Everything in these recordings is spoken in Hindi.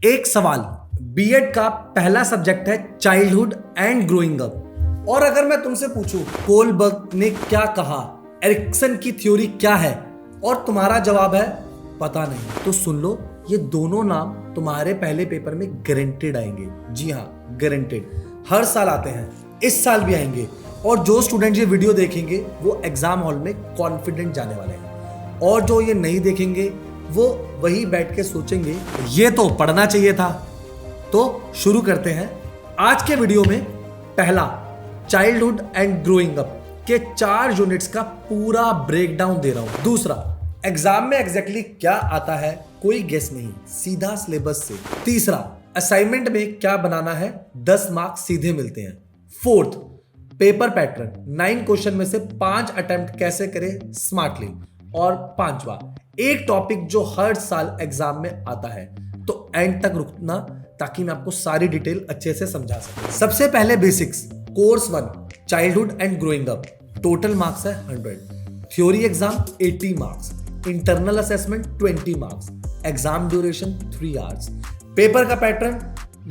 एक सवाल, बीएड का पहला सब्जेक्ट है चाइल्डहुड एंड ग्रोइंग अप, और अगर मैं तुमसे पूछूं कोलबर्ग ने क्या कहा, एरिक्सन की थ्योरी क्या है, और तुम्हारा जवाब है पता नहीं, तो सुन लो, ये दोनों नाम तुम्हारे पहले पेपर में गारंटेड आएंगे। जी हाँ, गारंटेड। हर साल आते हैं, इस साल भी आएंगे, और जो स्टूडेंट ये वीडियो देखेंगे वो एग्जाम हॉल में कॉन्फिडेंट जाने वाले हैं, और जो ये नहीं देखेंगे वो वही बैठ के सोचेंगे ये तो पढ़ना चाहिए था। तो शुरू करते हैं। आज के वीडियो में पहला, चाइल्डहुड एंड ग्रोइंग अप के 4 यूनिट्स का पूरा ब्रेकडाउन दे रहा हूं। दूसरा, एग्जाम में एग्जैक्टली क्या आता है कोई गेस नहीं, सीधा सिलेबस से। तीसरा, असाइनमेंट में क्या बनाना है, 10 मार्क्स सीधे मिलते हैं। फोर्थ, पेपर पैटर्न, 9 क्वेश्चन में से 5 अटेम्प्ट कैसे करें स्मार्टली। और पांचवा, एक टॉपिक जो हर साल एग्जाम में आता है, तो एंड तक रुकना ताकि मैं आपको सारी डिटेल अच्छे से समझा सकूं। सबसे पहले basics, course 1 childhood and growing up, total marks है 100, theory exam 80 marks, internal assessment 20 marks, exam duration 3 hours. Paper का पैटर्न,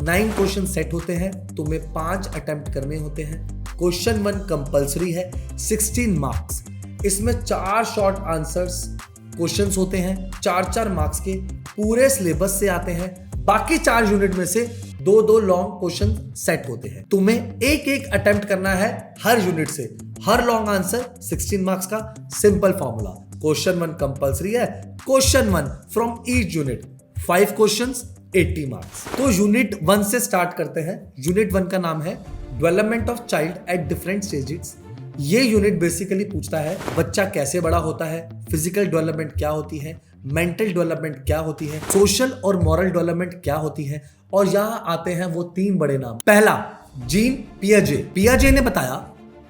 9 क्वेश्चन सेट होते हैं, तुम्हें 5 अटेम्प्ट करने होते हैं। क्वेश्चन 1 कंपल्सरी है, 16 मार्क्स, इसमें 4 शॉर्ट आंसर्स क्वेश्चंस होते हैं, 4-4 मार्क्स के, पूरे सिलेबस से आते हैं। बाकी 4 यूनिट में से 2-2 लॉन्ग क्वेश्चन सेट होते हैं। तुम्हें एक अटेम्प्ट करना है हर यूनिट से, हर लॉन्ग आंसर 16 मार्क्स का। सिंपल फॉर्मूला, क्वेश्चन 1 कंपल्सरी है, question 1 from each unit, 5 questions 80 marks. तो यूनिट 1 से स्टार्ट करते हैं। यूनिट 1 का नाम है development of child at different stages. ये यूनिट बेसिकली पूछता है बच्चा कैसे बड़ा होता है, फिजिकल डेवलपमेंट क्या होती है, मेंटल डेवलपमेंट क्या होती है, सोशल और मॉरल डेवलपमेंट क्या होती है। और यहाँ आते हैं वो 3 बड़े नाम। पहला, जीन पियाजे। पियाजे ने बताया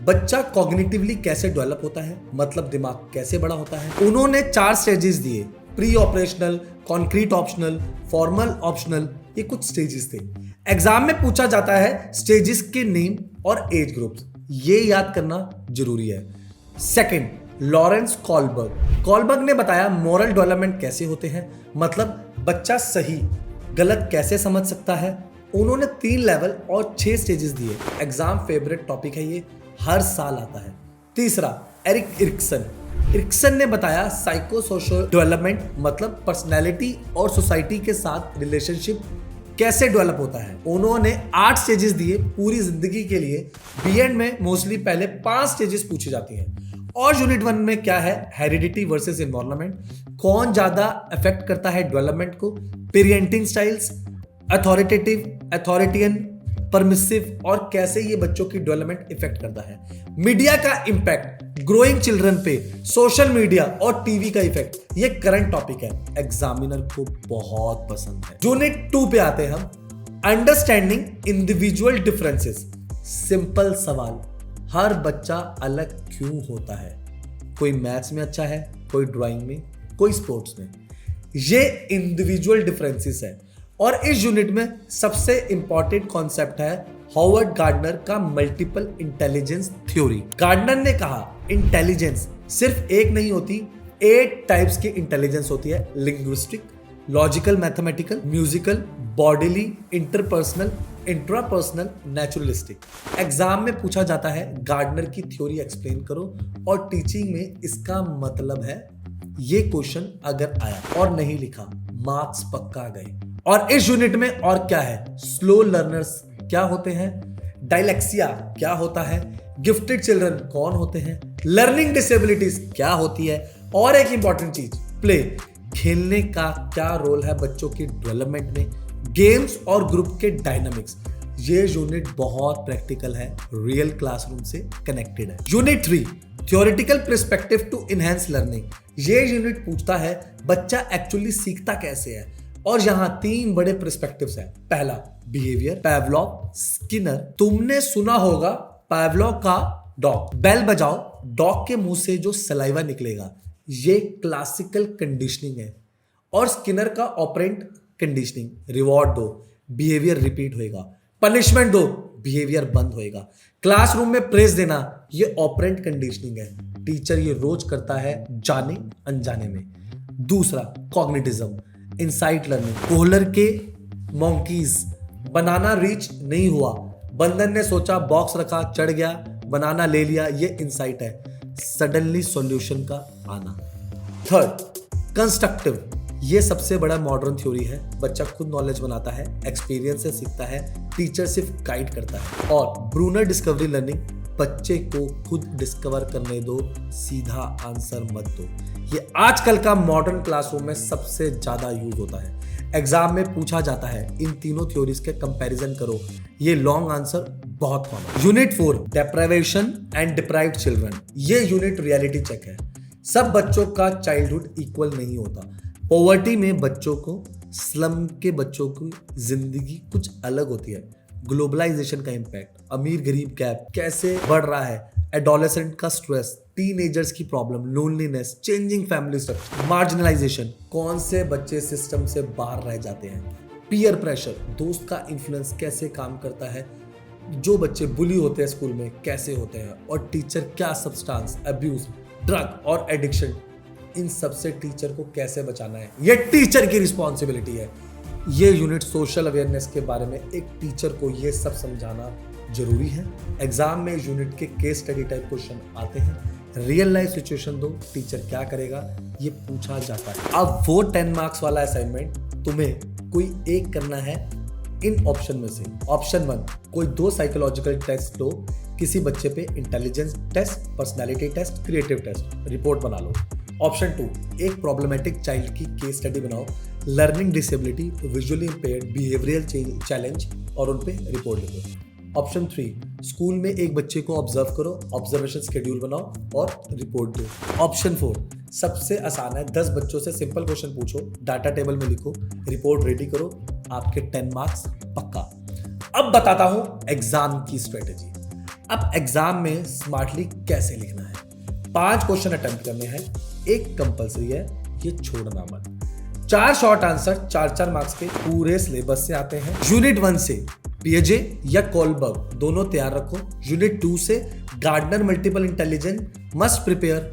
बच्चा कॉग्निटिवली कैसे डेवलप होता है, मतलब दिमाग कैसे बड़ा होता है। उन्होंने 4 स्टेजेस दिए, pre operational, concrete optional, formal optional, ये कुछ स्टेजेस थे। एग्जाम में पूछा जाता है स्टेजेस के नेम और एज ग्रुप्स, ये याद करना जरूरी है। सेकंड, लॉरेंस कॉलबर्ग ने बताया मॉरल डेवलपमेंट कैसे होते हैं, मतलब बच्चा सही गलत कैसे समझ सकता है। उन्होंने 3 लेवल और 6 स्टेजेस दिए। एग्जाम फेवरेट टॉपिक है, ये हर साल आता है। तीसरा, एरिक्सन ने बताया साइको सोशल डेवलपमेंट, मतलब पर्सनैलिटी और सोसाइटी के साथ रिलेशनशिप कैसे डेवलप होता है। उन्होंने 8 स्टेजेस दिए पूरी जिंदगी के लिए। बीएड में मोस्टली पहले 5 स्टेजेस पूछी जाती हैं। और यूनिट 1 में क्या है, हेरिडिटी वर्सेस एनवायरनमेंट, कौन ज्यादा इफेक्ट करता है डेवलपमेंट को, पेरेंटिंग स्टाइल्स, अथॉरिटियन, परमिसिव, और कैसे ये बच्चों की डेवलपमेंट इफेक्ट करता है। मीडिया का इंपैक्ट ग्रोइंग चिल्ड्रन पे, सोशल मीडिया और टीवी का इफेक्ट, ये करंट टॉपिक है, एग्जामिनर को बहुत पसंद है। यूनिट 2 पे आते हैं हम, अंडरस्टैंडिंग इंडिविजुअल डिफरेंसेस। सिंपल सवाल, हर बच्चा अलग क्यों होता है, कोई मैथ्स में अच्छा है, कोई ड्राइंग में, कोई स्पोर्ट्स में, ये इंडिविजुअल डिफरेंसेस है। और इस यूनिट में सबसे इंपॉर्टेंट कॉन्सेप्ट है हॉवर्ड गार्डनर का मल्टीपल इंटेलिजेंस थ्योरी। गार्डनर ने कहा इंटेलिजेंस सिर्फ एक नहीं होती, 8 टाइप्स की इंटेलिजेंस होती है, linguistic, logical, mathematical, musical, bodily, interpersonal, intrapersonal, naturalistic. Exam में पूछा जाता है गार्डनर की थ्योरी एक्सप्लेन करो, और टीचिंग में इसका मतलब है ये क्वेश्चन अगर आया और नहीं लिखा मार्क्स पक्का गए। और इस यूनिट में और क्या है, स्लो लर्नर्स क्या होते हैं, डायलेक्सिया क्या होता है, गिफ्टेड चिल्ड्रन कौन होते हैं, लर्निंग डिसेबिलिटीज क्या होती है, और एक इंपॉर्टेंट चीज, प्ले, खेलने का क्या रोल है बच्चों की डेवलपमेंट में, गेम्स और ग्रुप के डायनामिक्स। ये यूनिट बहुत प्रैक्टिकल है, रियल क्लासरूम से कनेक्टेड है। Unit 3, theoretical perspective to enhance learning. ये यूनिट पूछता है बच्चा एक्चुअली सीखता कैसे है, और यहां 3 बड़े पर्सपेक्टिव्स हैं। पहला, बिहेवियर, पावलोव, स्किनर। तुमने सुना होगा पावलोव का डॉग, बेल बजाओ, डॉग के मुंह से जो सलाइवा निकलेगा, ये क्लासिकल कंडीशनिंग है। और स्किनर का ऑपरेंट कंडीशनिंग, रिवॉर्ड दो, बिहेवियर रिपीट होएगा, पनिशमेंट दो, बिहेवियर बंद होएगा। क्लासरूम में प्रेज देना, ये ऑपरेंट कंडीशनिंग है, टीचर ये रोज करता है जाने अनजाने में। दूसरा, कॉग्निटिज्म, इनसाइट लर्निंग, कोहलर के मोंकीज, बनाना रीच नहीं हुआ, बंदर ने सोचा बॉक्स रखा चढ़ गया, बनाना ले लिया, ये इंसाइट है, सडनली सॉल्यूशन का आना। थर्ड, कंस्ट्रक्टिव, ये सबसे बड़ा मॉडर्न थ्योरी है। बच्चा खुद नॉलेज बनाता है, एक्सपीरियंस से सीखता है, टीचर सिर्फ गाइड करता है। और ब्रूनर डिस्कवरी लर्निंग, बच्चे को खुद डिस्कवर करने दो, सीधा आंसर मत दो। ये आजकल का मॉडर्न क्लासरूम में सबसे ज्यादा यूज होता है। एग्जाम में पूछा जाता है, इन तीनों थ्योरीज के कंपैरिजन करो, ये लॉन्ग आंसर बहुत common. Unit 4, deprivation and deprived children, ये यूनिट रियलिटी चेक है। सब बच्चों का चाइल्डहुड इक्वल नहीं होता। पॉवर्टी में बच्चों को, स्लम के बच्चों की जिंदगी कुछ अलग होती है। ग्लोबलाइजेशन का इंपैक्ट, अमीर गरीब गैप कैसे बढ़ रहा है, एडोलेसेंट का स्ट्रेस, टीनेजर्स की problem, loneliness, changing family structure, marginalisation, कौन से बच्चे सिस्टम से बाहर रह जाते हैं, पीयर प्रेशर, दोस्त का इन्फ्लुएंस कैसे काम करता है, जो बच्चे बुली होते हैं स्कूल में कैसे होते हैं, और टीचर क्या सब्सटेंस अब्यूज, ड्रग और एडिक्शन, इन सब से टीचर को कैसे बचाना है, ये टीचर की रिस्पॉन्सिबिलिटी है। ये यूनिट सोशल अवेयरनेस के बारे में एक टीचर को ये सब समझाना जरूरी है। एग्जाम में यूनिट के केस स्टडी टाइप क्वेश्चन आते हैं, रियल लाइफ सिचुएशन दो, टीचर क्या करेगा ये पूछा जाता है। अब वो 10 मार्क्स वाला असाइनमेंट तुम्हें कोई एक करना है इन ऑप्शन में से। ऑप्शन 1, कोई 2 साइकोलॉजिकल टेस्ट लो, किसी बच्चे पे intelligence test, personality test, creative test, report बना लो। ऑप्शन 2, एक प्रॉब्लमेटिक चाइल्ड की केस स्टडी बनाओ, learning disability, visually impaired, behavioural challenge, और उन पे रिपोर्ट लिखो। ऑप्शन 3, स्कूल में एक बच्चे को ऑब्जर्व करो, ऑब्जर्वेशन शेड्यूल बनाओ और रिपोर्ट दो। ऑप्शन 4, सबसे आसान है, 10 बच्चों से सिंपल क्वेश्चन पूछो, डाटा टेबल में लिखो, रिपोर्ट रेडी करो, आपके 10 मार्क्स पक्का। अब बताता हूं एग्जाम की स्ट्रेटेजी। अब एग्जाम में स्मार्टली कैसे लिखना है। 5 क्वेश्चन अटेम्प्ट करने हैं, एक कंपलसरी है, ये छोड़ना मत। 4 शॉर्ट आंसर 4-4 मार्क्स के पूरे सिलेबस से आते हैं। यूनिट 1 से पिएजे या कोलबर्ग दोनों तैयार रखो। यूनिट 2 से Gardner multiple intelligence must prepare.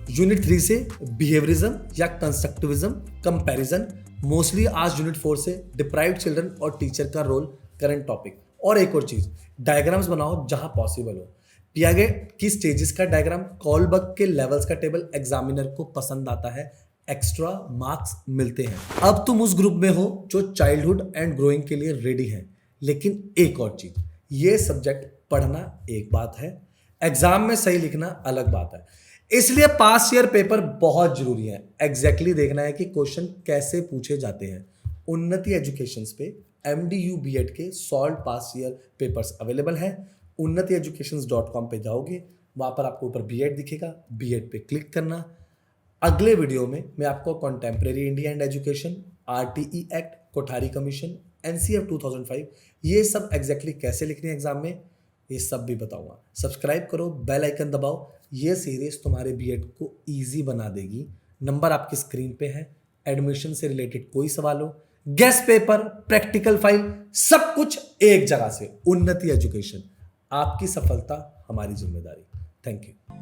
Unit 3 से बिहेवियरिज्म या कंस्ट्रक्टिविज्म कंपैरिजन। मोस्टली आज यूनिट 4 से डिप्राइव्ड चिल्ड्रन और टीचर का रोल करंट टॉपिक। और एक और चीज, डायग्राम्स बनाओ जहां पॉसिबल हो। पियागे की स्टेजेस का डायग्राम, कोलबर्ग के लेवल्स का टेबल एग्जामिनर को पसंद आता है, एक्स्ट्रा मार्क्स मिलते हैं। अब तुम उस ग्रुप में हो जो चाइल्डहुड एंड ग्रोइंग के लिए रेडी है। लेकिन एक और चीज, ये सब्जेक्ट पढ़ना एक बात है, एग्जाम में सही लिखना अलग बात है। इसलिए पास ईयर पेपर बहुत जरूरी है। एग्जैक्टली देखना है कि क्वेश्चन कैसे पूछे जाते हैं। उन्नति एजुकेशन पे MDU BEd के सॉल्व पास ईयर पेपर्स अवेलेबल हैं। unnatieducations.com पे जाओगे, वहां पर आपको ऊपर BEd दिखेगा, BEd पे क्लिक करना। अगले वीडियो में मैं आपको contemporary India and education, RTE act, Kothari commission, NCF 2005, ये सब एग्जैक्टली कैसे लिखने हैं एग्जाम में, ये सब भी बताऊंगा। सब्सक्राइब करो, बेल आइकन दबाओ, ये सीरीज तुम्हारे BEd को इजी बना देगी। नंबर आपकी स्क्रीन पे है। एडमिशन से रिलेटेड कोई सवाल हो, गेस्ट पेपर, प्रैक्टिकल फाइल, सब कुछ एक जगह से। उन्नति एजुकेशन, आपकी सफलता हमारी जिम्मेदारी। Thank you.